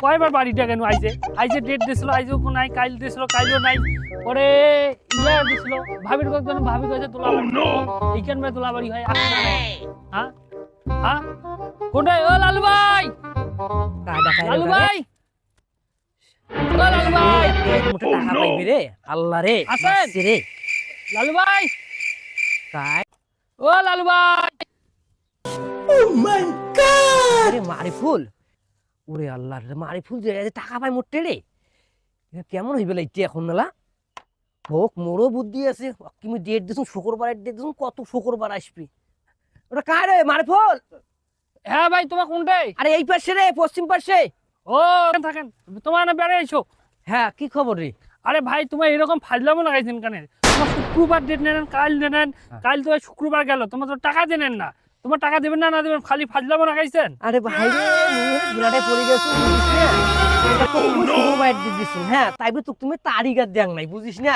কয়বার বাড়িটা কেন আইছে আইছে ডেট দিছিল আইজও কোন নাই কাইল দিছিল কাইলও নাই পরে ইয়া দিছিল ভাবির কতজন ভাবি কইছে তোলা বাড়ি এইখান মে তোলা বাড়ি হয় আসছে না হ্যাঁ হ্যাঁ কোনটা ও লালু ভাই লালু ভাই ও লালু ভাই মোটা টাকা পাইবি রে আল্লাহ রে আছেন? রে লালু ভাই কাই ও লালু ভাই আরে মারিফুল ওরে আল্লাহ রে মারিফুল যে টাকা পাই মোটে রে কেমন হইবে লাইতে এখন নালা হোক মোরও বুদ্ধি আছে তুমি ডেট দিছো শুক্রবারের ডেট দিছো কত শুক্রবার আসবি ওটা কার রে মারিফুল হ্যাঁ ভাই তোমার কোনটাই আরে এই পাশে রে পশ্চিম পাশে ও থাকেন তোমার না বেড়ে আইছো হ্যাঁ কি খবর রে আরে ভাই তোমার এরকম ফাজলামো লাগাইছেন কেন তোমার শুক্রবার ডেট নেন কাল নেন কাল তো শুক্রবার গেল তোমার তো টাকা দেনেন না তোমার টাকা দেবেন না না দেবেন খালি ফাজলামো লাগাইছেন আরে ভাই রে বিরাটে পড়ে গেছো বুঝিস না এটা তো তুমি শুক্রবার ডেট দিছো হ্যাঁ তাই তো তুমি তারিখ আর দেখ নাই বুঝিস না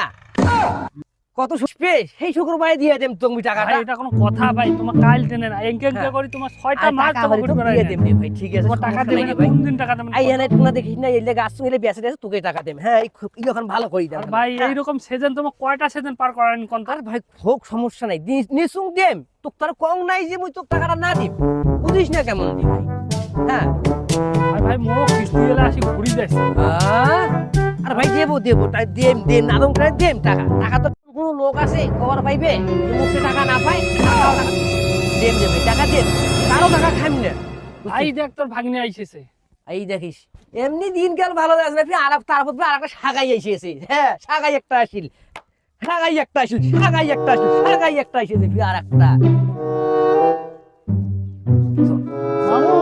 কত সুস্পে সেই শুক্রবারে দিয়ে দেম তুমি টাকাটা ভাই এটা কোনো কথা ভাই তোমার কাল দেনেন এঙ্কে করি তোমার 6টা মাস টাকা হলে তো দিয়ে দেম রে ভাই ঠিক আছে তোমার টাকা সমস্যা নাই দেবেন রে ভাই কোন দিন টাকা দেবেন আই এনে তোমরা দেখিস না এলে গাছ এলে বেঁচে দেছে তোকে টাকা দেম হ্যাঁ এই এখন ভালো করি দাও আর ভাই এইরকম সিজন তোমার কয়টা সিজন পার করেন কোন আর ভাই হোক সমস্যা নাই নিসুং দেম তোক তার কম নাই যে মুই তোক টাকাটা না দিম বুঝিস না কেমন দি ভাই হ্যাঁ আর ভাই মোর কিস্তি এলে আসি ঘুরি যাইছে আর ভাই দেবো তাই দেম দেম নাদম করে দেম টাকা টাকা তো কোনো লোক আছে খবর পাইবে মুখে টাকা না পায় দেম দেম টাকা দেম কারো টাকা খাইম না ভাই দেখ তোর ভাগ্নে আইছেছে এই দেখিস এমনি দিনকাল ভালো যাচ্ছে না তুই আলাপ তারপর আর একটা শাগাই এসেছে হ্যাঁ শাগাই একটা আসিল শাগাই একটা আসিল শাগাই একটা আসিল শাগাই একটা এসেছে তুই আর একটা মামু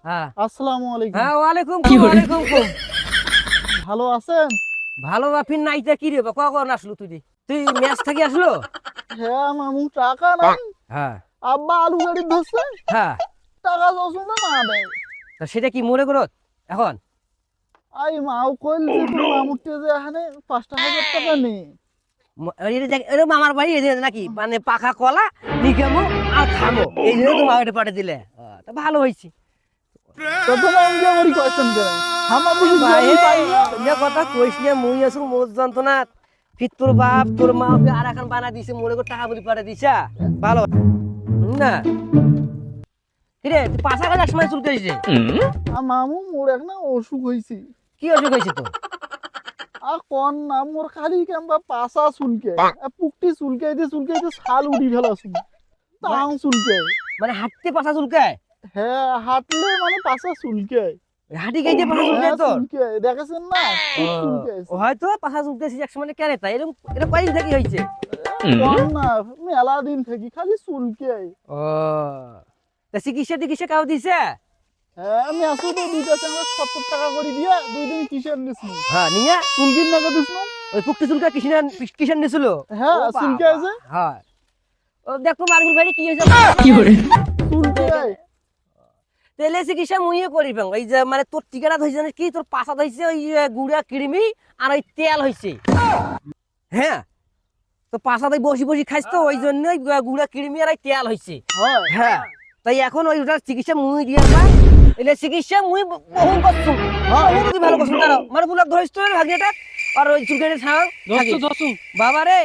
হ্যাঁ আসসালামু আলাইকুম হ্যাঁ ওয়ালাইকুম ওয়ালাইকুম ভালো আছেন? ভালো বাপিন নাইতে কি রে কখন আসলো তুই ম্যাচ থেকে আসলো হ্যাঁ মামু টাকা নাই হ্যাঁ আব্বা আলু গাড়ি ধরছে হ্যাঁ টাকা যখন না দেয় তা সেটা কি মনে করো এখন আই মাও কইল যে তোর মামুরতে যে এখানে 5,000 টাকা নেই মামার বাড়ি এই যে নাকি মানে পাখা কলা নিকামো আর খামো এই জন্য তোমার এটা পাঠিয়ে দিলে তা ভালো হয়েছে তো তোমার আমি আমারই কোয়েশ্চেন করে আমার বুঝি গাড়ি পাই না যে কথা কইস না মুই আসু মোর যন্ত্রণা ফির তোর বাপ তোর মা আর এখন বানা দিছে মনে করে টাকা বলি পাঠিয়ে দিছা ভালো না কিরে তুই 5,000 সময় চুল করিস আর মামু মোর এখন অসুখ হইছে কি অসুখ হয়েছে তো আর কোন না মোর খালি কেমবা পাসা চুলকে পুকটি চুলকাইতে ছাল উড়ি ফেলাছুন টাং চুলকে মানে হাঁটতে পাশা চুলকায় হ্যাঁ হাঁটলে মানে পাসা চুলকে হাঁটি গাইতে পাশা চুলকায় তো দেখেছেন না খুব চুলকে হয়তো পাশা চুলকাইছিস এক সময় কেন তাই এরকম এটা কয়দিন থেকে হয়েছে না মেলা দিন থেকে খালি চুলকে ও তা চিকিৎসা কাউ দিছে হ্যাঁ আমি আসো তো দুইটা সঙ্গে 70 টাকা করে দিয়া 2 দিন কিষান নিছি হ্যাঁ নিয়ে চুলকির নাকা দিছিল ওই পুকটি চুলকা কিষান নিছিল হ্যাঁ ও বাবা। চুলকে আছে হ্যাঁ ও দেখো মারগুল ভাই কি হয়েছে চুলকে তেলে চিকিৎসা মুইয়ে করি পাং এই যে মানে তোর টিকাটা হইছে না কি তোর পাছা হইছে ওই গুড়া কিড়মি আর ওই তেল হইছে হ্যাঁ তো পাছাতে বসি খাইছ তো ওই জন্য গুড়া কিড়মি আর ওই তেল হইছে হ্যাঁ হ্যাঁ তাই এখন ওই ওটার চিকিৎসা মুই দিয়া না এলে চিকিৎসা মুই বহু করছু হ্যাঁ ও তুই ভালো করছু দাঁড়াও মানে বুলাক ধরিস তো ভাগিটা আর ওই চুলকানে ছাও দোস্তু বাবা রে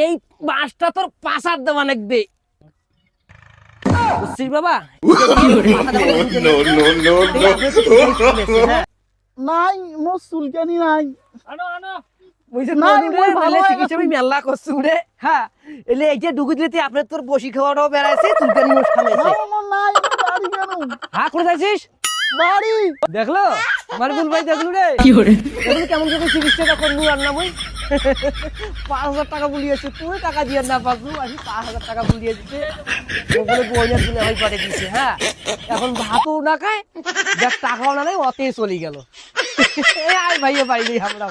এই বাঁশটা তোর পাছার দেওয়া লাগবে বুঝছিস বাবা নাই মোর চুলকানি নাই আনো আনো মেলা করছু রে হ্যাঁ এলে এই যে ডুবি দিলে আপনার তোর বসি খাওয়াটাও বেড়াইছে চুলকানি মোষ খামেছে আমার নাই বাড়ি কেন হ্যাঁ করে যাইছিস বাড়ি দেখলো মারগুল ভাই দেখলু রে কেমন করে চিকিৎসাটা করলু আর না বই 5,000 টাকা বলিয়েছে তুই টাকা দিয়ে না পাবো আমি 5,000 টাকা বলিয়ে দিতে ওগুলো বইনা তুলে হয়ে পাঠিয়ে দিছে হ্যাঁ এখন ভাতও না খায় দেখ টাকাও না নাই অতেই চলে গেল এই ভাইয়া পাইনি আমরা